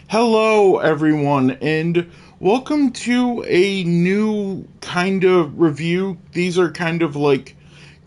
Hello, everyone, and welcome to a new kind of review. These are kind of like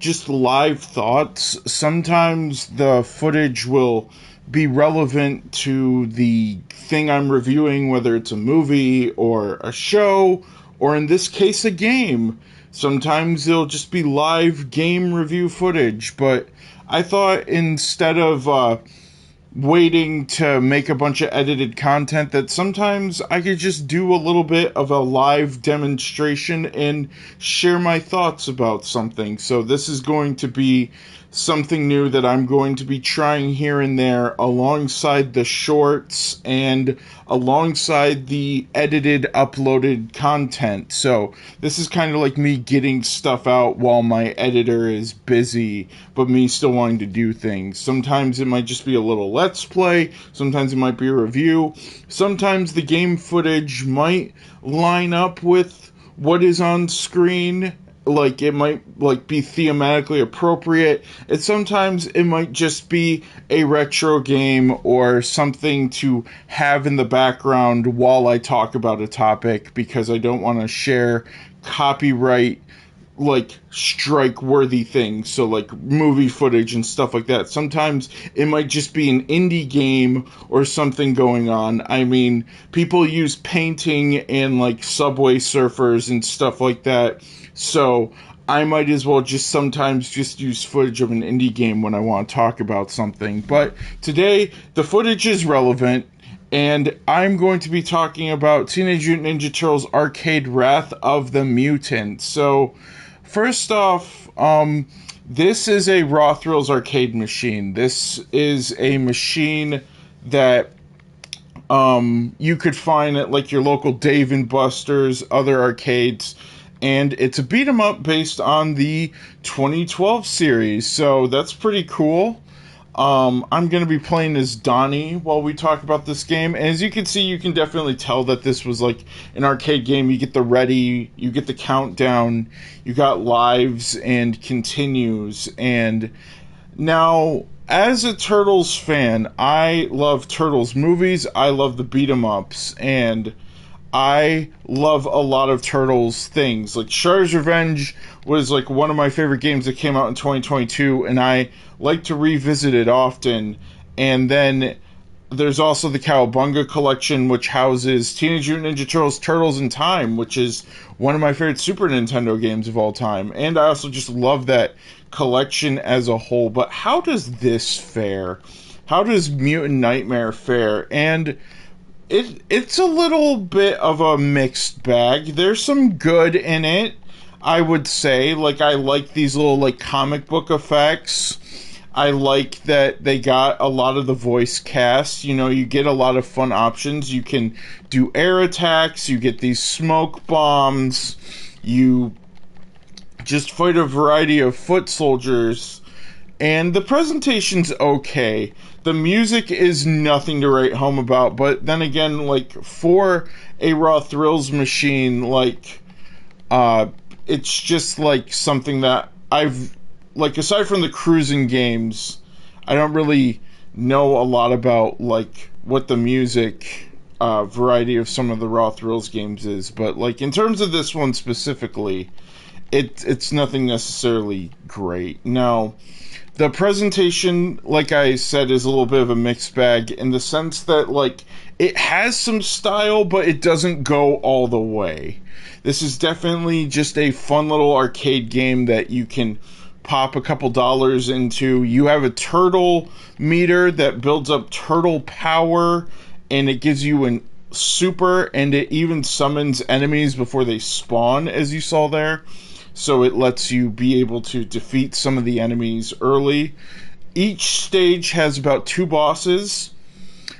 just live thoughts. Sometimes the footage will be relevant to the thing I'm reviewing, whether it's a movie or a show, or in this case, a game. Sometimes it'll just be live game review footage, but I thought instead of waiting to make a bunch of edited content that sometimes I could just do a little bit of a live demonstration and share my thoughts about something. So this is going to be something new that I'm going to be trying here and there alongside the shorts and alongside the edited uploaded content. So this is kind of like me getting stuff out while my editor is busy, but me still wanting to do things. Sometimes it might just be a little let's play, sometimes it might be a review, sometimes the game footage might line up with what is on screen. Like, it might, like, be thematically appropriate, and sometimes it might just be a retro game or something to have in the background while I talk about a topic, because I don't want to share copyright, like, strike-worthy things, so, like, movie footage and stuff like that. Sometimes it might just be an indie game or something going on. I mean, people use painting and, like, Subway Surfers and stuff like that, so I might as well just sometimes just use footage of an indie game when I want to talk about something. But today, the footage is relevant, and I'm going to be talking about Teenage Mutant Ninja Turtles Arcade Wrath of the Mutants. So, first off, this is a Raw Thrills arcade machine. This is a machine that you could find at like your local Dave and Buster's, other arcades, and it's a beat 'em up based on the 2012 series, so that's pretty cool. I'm going to be playing as Donnie while we talk about this game, and as you can see, you can definitely tell that this was like an arcade game. You get the ready, you get the countdown, you got lives and continues, and now, as a Turtles fan, I love Turtles movies, I love the beat 'em ups, and I love a lot of Turtles things. Like, Shredder's Revenge was like one of my favorite games that came out in 2022, and I like to revisit it often. And then there's also the Cowabunga collection, which houses Teenage Mutant Ninja Turtles Turtles in Time, which is one of my favorite Super Nintendo games of all time. And I also just love that collection as a whole. But how does this fare? How does Mutant Nightmare fare? And it's a little bit of a mixed bag. There's some good in it, I would say. Like, I like these little, like, comic book effects. I like that they got a lot of the voice cast. You know, you get a lot of fun options. You can do air attacks, you get these smoke bombs, you just fight a variety of foot soldiers, and the presentation's okay. The music is nothing to write home about, but then again, like, for a Raw Thrills machine, like, it's just, like, something that I've, like, aside from the cruising games, I don't really know a lot about, like, what the music variety of some of the Raw Thrills games is, but, like, in terms of this one specifically, it's nothing necessarily great. Now, the presentation, like I said, is a little bit of a mixed bag in the sense that, like, it has some style, but it doesn't go all the way. This is definitely just a fun little arcade game that you can pop a couple dollars into. You have a turtle meter that builds up turtle power, and it gives you an super, and it even summons enemies before they spawn, as you saw there. So it lets you be able to defeat some of the enemies early. Each stage has about 2 bosses.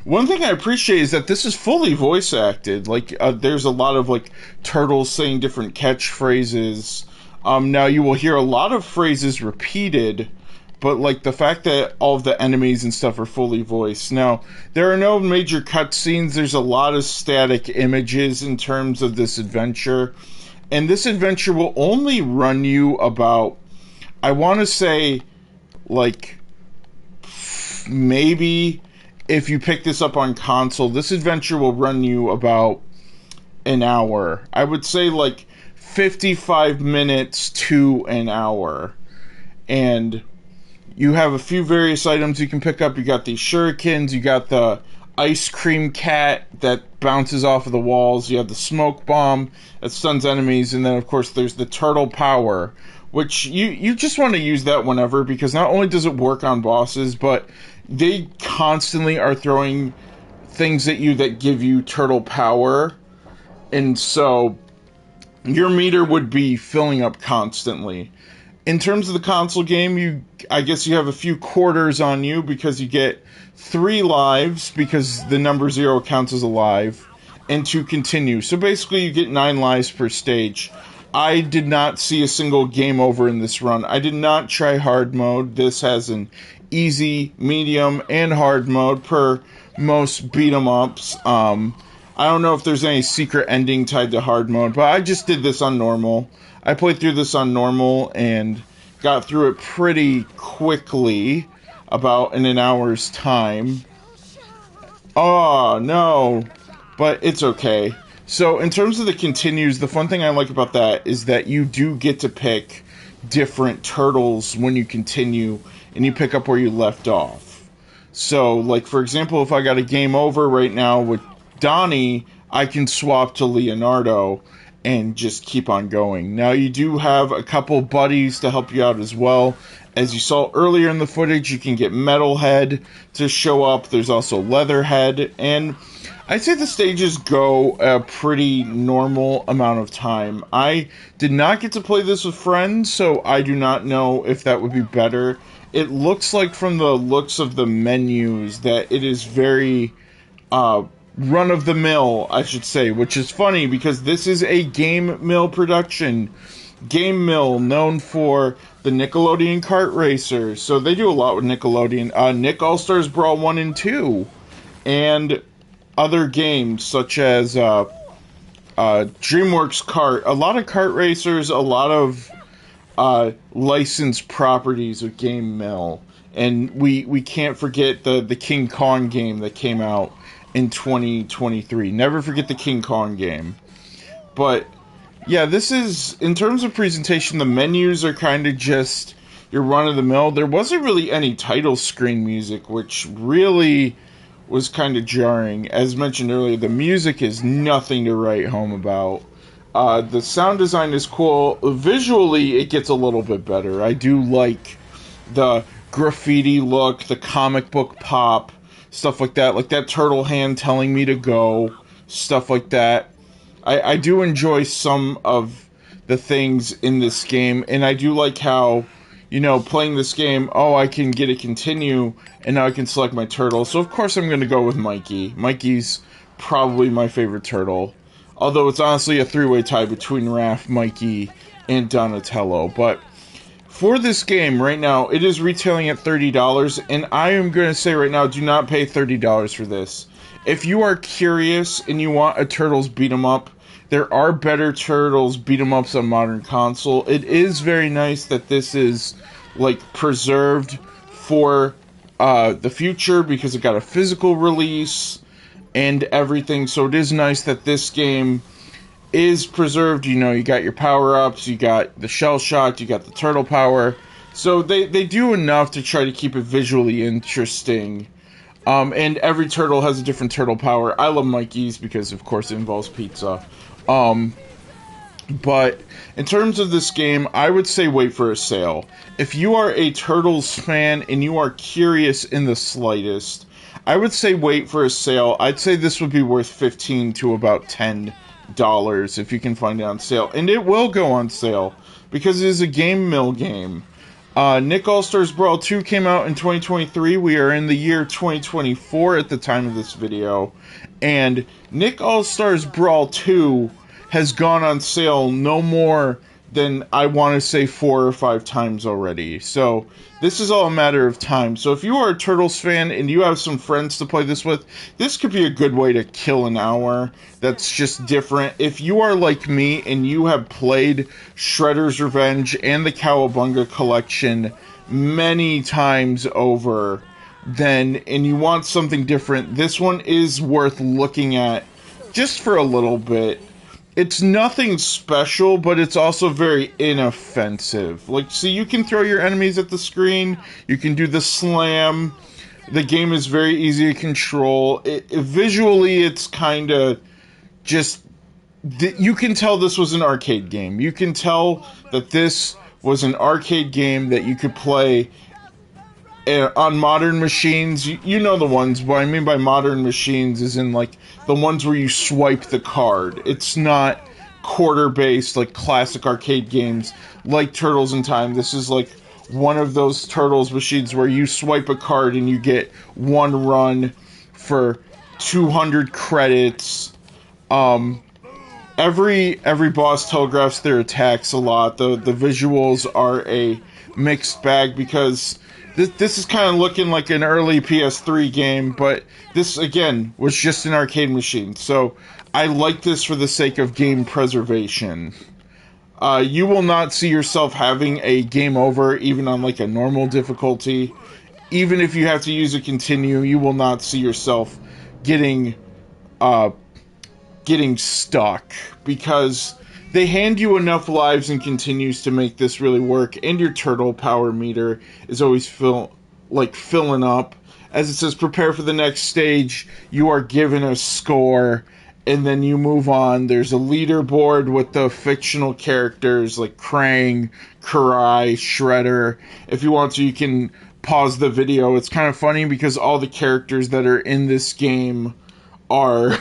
One thing I appreciate is that this is fully voice acted. Like, there's a lot of, like, turtles saying different catchphrases. Now, you will hear a lot of phrases repeated, but, like, the fact that all of the enemies and stuff are fully voiced. Now, there are no major cutscenes. There's a lot of static images in terms of this adventure. And this adventure will only run you about, I want to say, like, maybe if you pick this up on console, this adventure will run you about an hour. I would say like 55 minutes to an hour. And you have a few various items you can pick up. You got these shurikens, you got the ice cream cat that bounces off of the walls, you have the smoke bomb that stuns enemies, and then of course there's the turtle power, which you just want to use that whenever, because not only does it work on bosses, but they constantly are throwing things at you that give you turtle power, and so your meter would be filling up constantly. In terms of the console game, I guess you have a few quarters on you, because you get 3 lives, because the number 0 counts as a live, and to continue. So basically you get 9 lives per stage. I did not see a single game over in this run. I did not try hard mode. This has an easy, medium, and hard mode per most beat 'em ups. I don't know if there's any secret ending tied to hard mode, but I just did this on normal. I played through this on normal and got through it pretty quickly, about in an hour's time. Oh, no. But it's okay. So, in terms of the continues, the fun thing I like about that is that you do get to pick different turtles when you continue, and you pick up where you left off. So, like, for example, if I got a game over right now with Donnie, I can swap to Leonardo and just keep on going. Now, you do have a couple buddies to help you out as well. As you saw earlier in the footage, you can get Metalhead to show up. There's also Leatherhead, and I'd say the stages go a pretty normal amount of time. I did not get to play this with friends, so I do not know if that would be better. It looks like, from the looks of the menus, that it is very run-of-the-mill, I should say, which is funny because this is a Game Mill production. Game Mill, known for the Nickelodeon Kart Racer, so they do a lot with Nickelodeon. Nick All-Stars Brawl 1 and 2, and other games such as DreamWorks Kart. A lot of kart racers, a lot of licensed properties with Game Mill. And we can't forget the King Kong game that came out in 2023. Never forget the King Kong game. But yeah, this is, in terms of presentation, the menus are kind of just your run-of-the-mill. There wasn't really any title screen music, which really was kind of jarring. As mentioned earlier, the music is nothing to write home about. The sound design is cool. Visually, it gets a little bit better. I do like the graffiti look, the comic book pop, stuff like that turtle hand telling me to go, stuff like that. I do enjoy some of the things in this game, and I do like how, you know, playing this game, I can get a continue, and now I can select my turtle. So of course I'm going to go with Mikey. Mikey's probably my favorite turtle, although it's honestly a 3-way tie between Raph, Mikey, and Donatello. But for this game right now, it is retailing at $30, and I am going to say right now, do not pay $30 for this. If you are curious and you want a Turtles beat 'em up, there are better Turtles beat 'em ups on modern console. It is very nice that this is like preserved for the future, because it got a physical release and everything. So it is nice that this game is preserved. You know, you got your power-ups, you got the shell shock, you got the turtle power. So they do enough to try to keep it visually interesting. And every turtle has a different turtle power. I love Mikey's because, of course, it involves pizza. But in terms of this game, I would say wait for a sale. If you are a Turtles fan and you are curious in the slightest, I would say wait for a sale. I'd say this would be worth $15 to about $10 if you can find it on sale. And it will go on sale because it is a Game Mill game. Nick All-Stars Brawl 2 came out in 2023. We are in the year 2024 at the time of this video. And Nick All-Stars Brawl 2 has gone on sale no more than, I want to say, 4 or 5 times already. So this is all a matter of time. So if you are a Turtles fan and you have some friends to play this with, this could be a good way to kill an hour. That's just different. If you are like me and you have played Shredder's Revenge and the Cowabunga collection many times over, then and you want something different, this one is worth looking at just for a little bit. It's nothing special, but it's also very inoffensive. Like, so you can throw your enemies at the screen, you can do the slam. The game is very easy to control. Visually, it's kind of just... You can tell this was an arcade game. You can tell that this was an arcade game that you could play on modern machines. You know the ones. What I mean by modern machines is in like the ones where you swipe the card. It's not quarter based like classic arcade games like Turtles in Time. This is like one of those Turtles machines where you swipe a card and you get one run for 200 credits. Every boss telegraphs their attacks a lot. The visuals are a mixed bag because this is kind of looking like an early PS3 game, but this, again, was just an arcade machine. So I like this for the sake of game preservation. You will not see yourself having a game over, even on like a normal difficulty. Even if you have to use a continue, you will not see yourself getting stuck, because they hand you enough lives and continues to make this really work, and your turtle power meter is always filling up. As it says, prepare for the next stage, you are given a score, and then you move on. There's a leaderboard with the fictional characters like Krang, Karai, Shredder. If you want to, you can pause the video. It's kind of funny because all the characters that are in this game are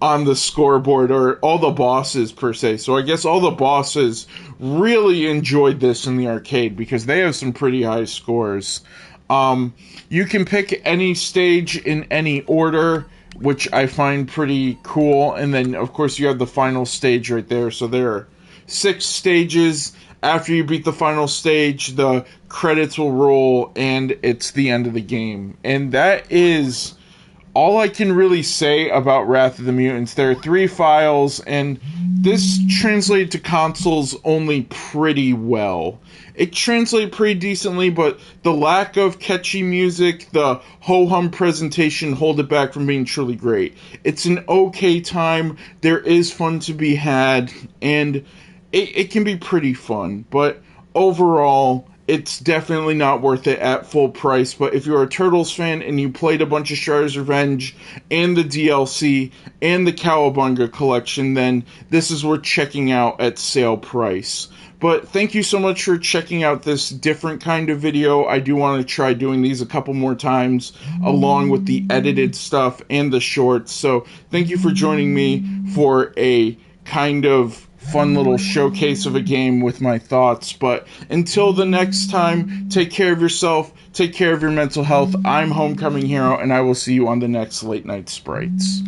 on the scoreboard, or all the bosses per se. So I guess all the bosses really enjoyed this in the arcade because they have some pretty high scores. You can pick any stage in any order, which I find pretty cool. And then, of course, you have the final stage right there. So there are 6 stages. After you beat the final stage, the credits will roll, and it's the end of the game. And that is all I can really say about Wrath of the Mutants. There are 3 files, and this translated to consoles only pretty well. It translated pretty decently, but the lack of catchy music, the ho-hum presentation hold it back from being truly great. It's an okay time. There is fun to be had, and it can be pretty fun, but overall, it's definitely not worth it at full price. But if you're a Turtles fan and you played a bunch of Shredder's Revenge and the DLC and the Cowabunga collection, then this is worth checking out at sale price. But thank you so much for checking out this different kind of video. I do want to try doing these a couple more times, along with the edited stuff and the shorts. So thank you for joining me for a kind of fun little showcase of a game with my thoughts. But until the next time, take care of yourself, take care of your mental health. I'm Homecoming Hero, and I will see you on the next Late Night Sprites.